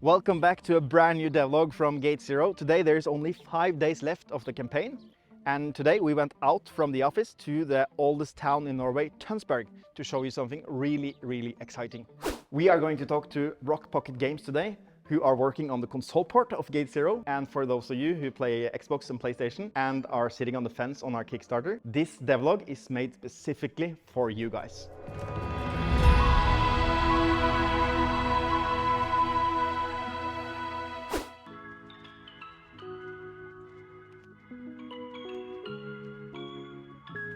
Welcome back to a brand new devlog from Gate Zero. Today there's only 5 days left of the campaign, and today we went out from the office to the oldest town in Norway, Tønsberg, to show you something really exciting. We are going to talk to Rock Pocket Games today, who are working on the console port of Gate Zero. And for those of you who play Xbox and PlayStation and are sitting on the fence on our Kickstarter, this devlog is made specifically for you guys.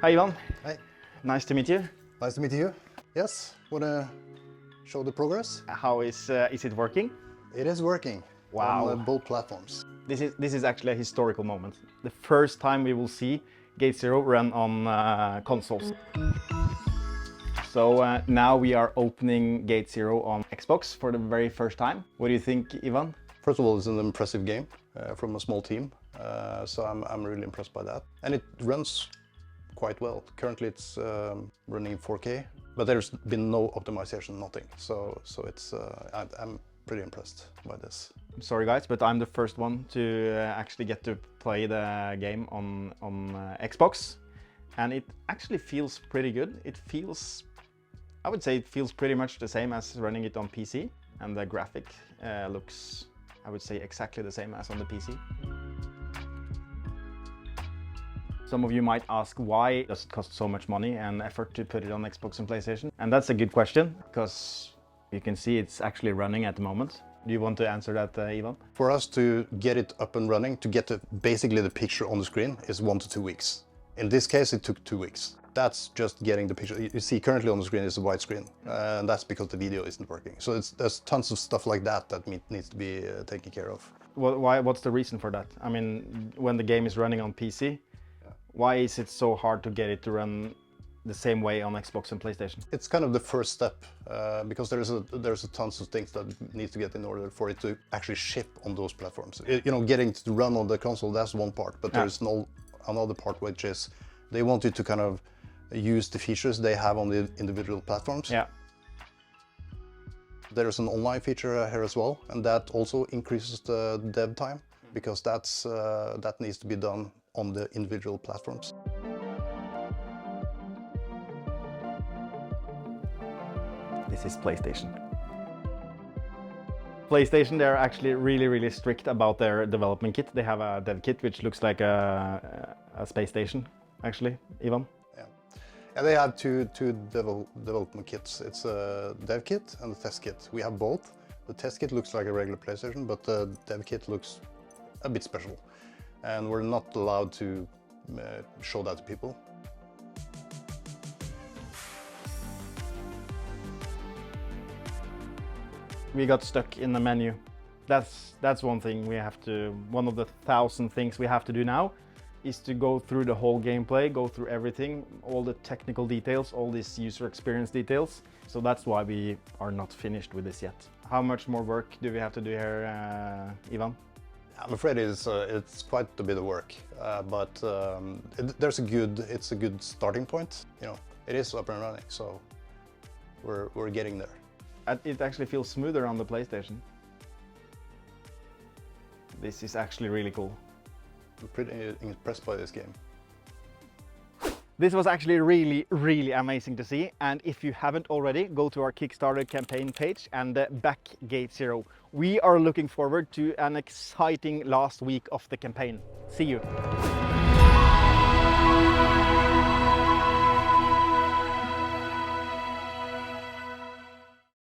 Hi Ivan. Hi. Nice to meet you. Nice to meet you. Yes, wanna show the progress? How is it working? It is working. Wow. On both platforms. This is actually a historical moment. The first time we will see Gate Zero run on consoles. So now we are opening Gate Zero on Xbox for the very first time. What do you think, Ivan? First of all, it's an impressive game from a small team, so I'm really impressed by that. And it runs quite well. Currently it's running 4K, but there's been no optimization, nothing. So it's I'm pretty impressed by this. I'm sorry guys, but I'm the first one to actually get to play the game on Xbox, and it actually feels pretty good. It feels, I would say it feels pretty much the same as running it on PC, and the graphic looks, I would say, exactly the same as on the PC. Some of you might ask, why does it cost so much money and effort to put it on Xbox and PlayStation? And that's a good question, because you can see it's actually running at the moment. Do you want to answer that, Ivan? For us to get it up and running, to get basically the picture on the screen, is 1 to 2 weeks. In this case, it took 2 weeks. That's just getting the picture. You see currently on the screen is a white screen, and that's because the video isn't working. So there's tons of stuff like that that needs to be taken care of. What's the reason for that? I mean, when the game is running on PC, why is it so hard to get it to run the same way on Xbox and PlayStation? It's kind of the first step, because there's a tons of things that need to get in order for it to actually ship on those platforms. Getting it to run on the console, that's one part, but there's another part, which is they want you to kind of use the features they have on the individual platforms. Yeah. There's an online feature here as well, and that also increases the dev time, because that needs to be done on the individual platforms. This is PlayStation. PlayStation, they're actually really strict about their development kit. They have a dev kit which looks like a space station, actually, Ivan. Yeah, and they have two development kits. It's a dev kit and a test kit. We have both. The test kit looks like a regular PlayStation, but the dev kit looks a bit special. And we're not allowed to show that to people. We got stuck in the menu. That's one thing we have to, one of the 1,000 things we have to do now is to go through the whole gameplay, go through everything, all the technical details, all these user experience details. So that's why we are not finished with this yet. How much more work do we have to do here, Ivan? I'm afraid it's quite a bit of work, but it's a good starting point. It is up and running, so we're getting there. It actually feels smoother on the PlayStation. This is actually really cool. I'm pretty impressed by this game. This was actually really amazing to see, and if you haven't already, go to our Kickstarter campaign page and back Gate Zero. We are looking forward to an exciting last week of the campaign. See you!